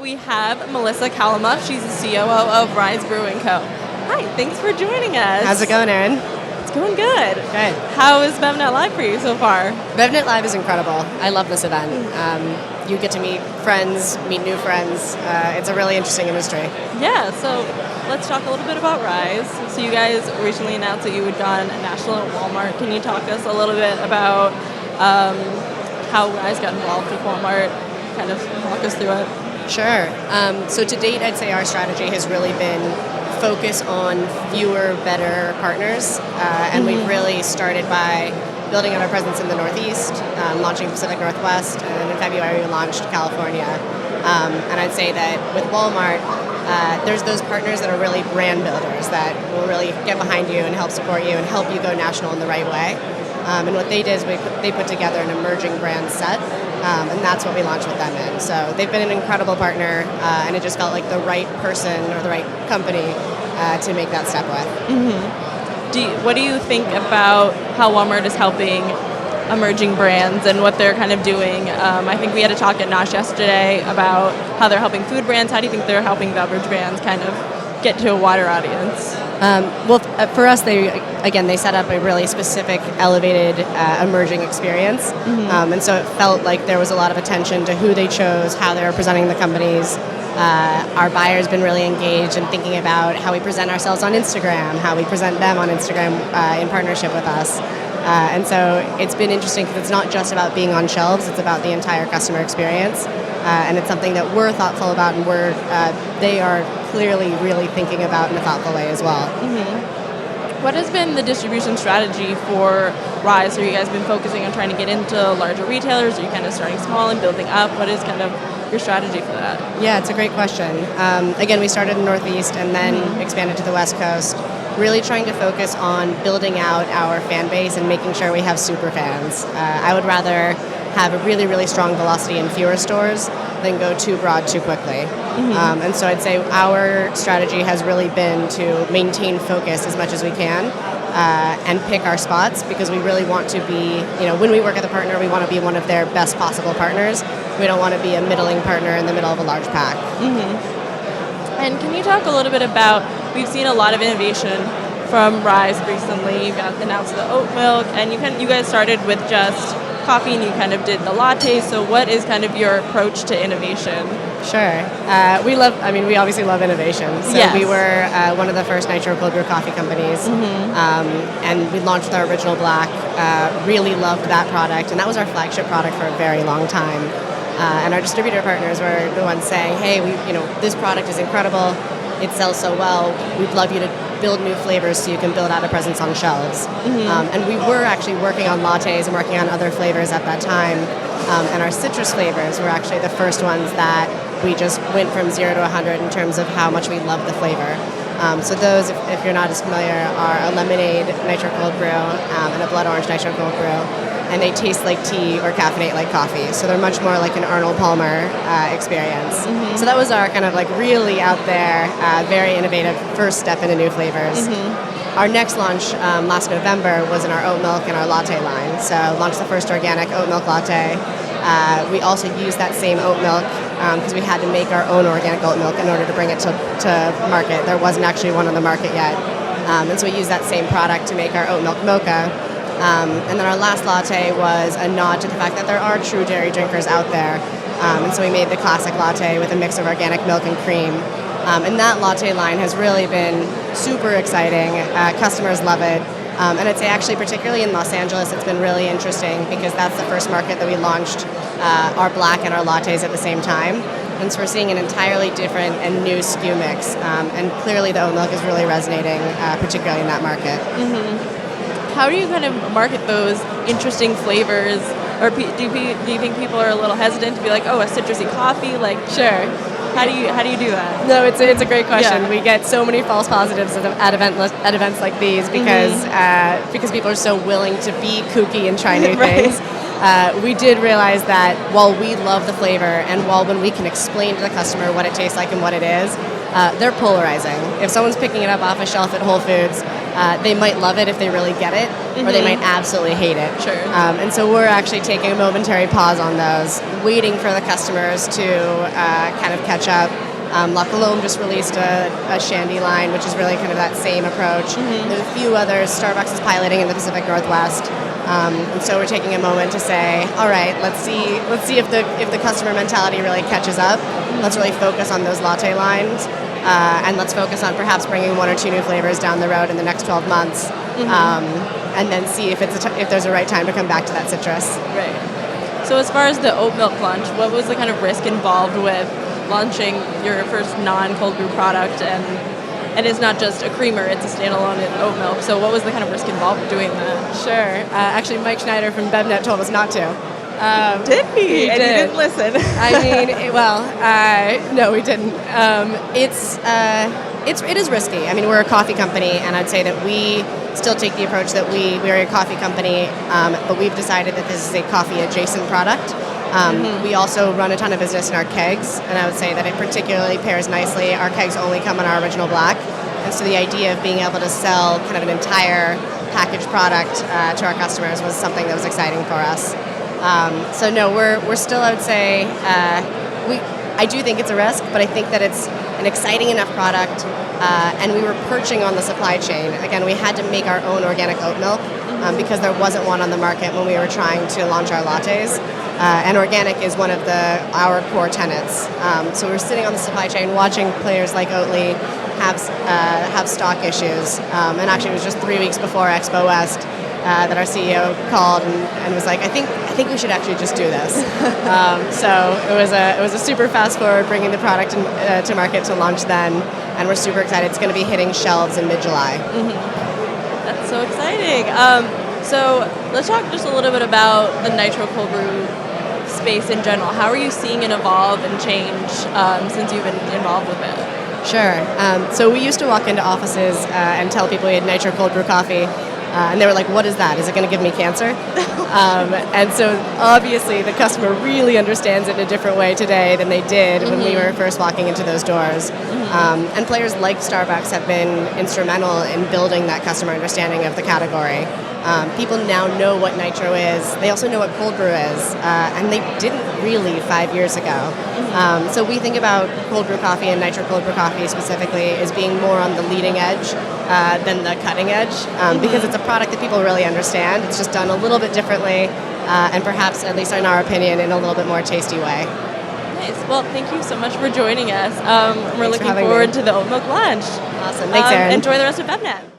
we have Melissa Kalimov. She's the COO of Rise Brewing Co. Hi, thanks for joining us. How's it going, Erin? It's going good. Good. How is BevNET Live for you so far? BevNET Live is incredible. I love this event. You get to meet friends, meet new friends. It's a really interesting industry. Yeah, so let's talk a little bit about Rise. So you guys recently announced that you had gone national at Walmart. Can you talk to us a little bit about how Rise got involved with Walmart? Kind of walk us through it. Sure. So to date, I'd say our strategy has really been focus on fewer, better partners. And we've really started by building out our presence in the Northeast, launching Pacific Northwest, and then in February we launched California. And I'd say that with Walmart, there's those partners that are really brand builders that will really get behind you and help support you and help you go national in the right way. And what they did is they put together an emerging brand set, and that's what we launched with them in. So they've been an incredible partner, and it just felt like the right person or the right company to make that step with. Mm-hmm. What do you think about how Walmart is helping emerging brands and what they're kind of doing? I think we had a talk at NOSH yesterday about how they're helping food brands. How do you think they're helping beverage brands kind of get to a wider audience? For us, they set up a really specific, elevated, emerging experience. And so it felt like there was a lot of attention to who they chose, how they were presenting the companies. Our buyer's been really engaged in thinking about how we present ourselves on Instagram, how we present them on Instagram in partnership with us. And so it's been interesting because it's not just about being on shelves, it's about the entire customer experience. And it's something that we're thoughtful about, and they are clearly really thinking about in a thoughtful way as well. What has been the distribution strategy for Rise? Have you guys been focusing on trying to get into larger retailers? Are you kind of starting small and building up? What is kind of your strategy for that? Yeah, it's a great question. Again, we started in Northeast and then expanded to the West Coast, really trying to focus on building out our fan base and making sure we have super fans. I would rather have a really, really strong velocity in fewer stores than go too broad too quickly. And so I'd say our strategy has really been to maintain focus as much as we can and pick our spots, because we really want to be, when we work with a partner, we want to be one of their best possible partners. We don't want to be a middling partner in the middle of a large pack. And can you talk a little bit about, we've seen a lot of innovation from Rise recently. You got announced the Oat Milk, and you guys started with just coffee and you kind of did the latte. So what is kind of your approach to innovation? Sure. We obviously love innovation. So yes. We were one of the first nitro cold brew coffee companies. And we launched with our original black, really loved that product. And that was our flagship product for a very long time. And our distributor partners were the ones saying, hey, this product is incredible. It sells so well. We'd love you to build new flavors so you can build out a presence on shelves. And we were actually working on lattes and working on other flavors at that time. And our citrus flavors were actually the first ones that we just went from 0 to 100 in terms of how much we love the flavor. So those, if you're not as familiar, are a lemonade nitro cold brew and a blood orange nitro cold brew. And they taste like tea or caffeinate like coffee. So they're much more like an Arnold Palmer experience. So that was our kind of like really out there, very innovative first step into new flavors. Our next launch last November was in our oat milk and our latte line. So launched the first organic oat milk latte. We also used that same oat milk because we had to make our own organic oat milk in order to bring it to market. There wasn't actually one on the market yet. And so we used that same product to make our oat milk mocha. And then our last latte was a nod to the fact that there are true dairy drinkers out there. And so we made the classic latte with a mix of organic milk and cream. And that latte line has really been super exciting. Customers love it. And I'd say actually particularly in Los Angeles, it's been really interesting because that's the first market that we launched our black and our lattes at the same time. And so we're seeing an entirely different and new SKU mix. And clearly the oat milk is really resonating, particularly in that market. How do you kind of market those interesting flavors? Or do you think people are a little hesitant to be like, oh, a citrusy coffee? Like, sure. How do you do that? No, it's a great question. Yeah. We get so many false positives at events like these because people are so willing to be kooky and try new things. We did realize that while we love the flavor and while when we can explain to the customer what it tastes like and what it is, they're polarizing. If someone's picking it up off a shelf at Whole Foods, they might love it if they really get it, or they might absolutely hate it. Sure. And so we're actually taking a momentary pause on those, waiting for the customers to kind of catch up. La Colombe just released a shandy line, which is really kind of that same approach. There's a few others. Starbucks is piloting in the Pacific Northwest. And so we're taking a moment to say, all right, let's see if the customer mentality really catches up. Let's really focus on those latte lines, and let's focus on perhaps bringing 1 or 2 new flavors down the road in the next 12 months, and then see if there's a right time to come back to that citrus. Right. So as far as the oat milk launch, what was the kind of risk involved with launching your first non-cold brew product, and it's not just a creamer, it's a standalone oat milk. So what was the kind of risk involved with doing that? Sure. Actually, Mike Schneider from BevNET told us not to. Did he? He and did. you didn't listen. I mean, no, we didn't. It is risky. I mean, we're a coffee company, and I'd say that we still take the approach that we're a coffee company, but we've decided that this is a coffee-adjacent product. We also run a ton of business in our kegs, and I would say that it particularly pairs nicely. Our kegs only come in our original black, and so the idea of being able to sell kind of an entire packaged product to our customers was something that was exciting for us. So no, we're still, I would say, I do think it's a risk, but I think that it's an exciting enough product, and we were perching on the supply chain. Again, we had to make our own organic oat milk because there wasn't one on the market when we were trying to launch our lattes. And organic is one of our core tenets. So we're sitting on the supply chain, watching players like Oatly have stock issues. And actually, it was just 3 weeks before Expo West that our CEO called and was like, I think we should actually just do this. So it was a super fast forward, bringing the product to market to launch then, and we're super excited. It's going to be hitting shelves in mid-July. That's so exciting. So let's talk just a little bit about the nitro cold brew space in general. How are you seeing it evolve and change since you've been involved with it? Sure. So we used to walk into offices and tell people we had nitro cold brew coffee, and they were like, what is that? Is it going to give me cancer? And so obviously the customer really understands it in a different way today than they did when we were first walking into those doors. And players like Starbucks have been instrumental in building that customer understanding of the category. People now know what nitro is. They also know what cold brew is, and they didn't really 5 years ago. So we think about cold brew coffee and nitro cold brew coffee specifically as being more on the leading edge than the cutting edge, because it's a product that people really understand. It's just done a little bit differently, and perhaps, at least in our opinion, in a little bit more tasty way. Nice. Well, thank you so much for joining us. We're looking forward to the oat milk lunch. Awesome. Thanks, Erin. Enjoy the rest of BevNET.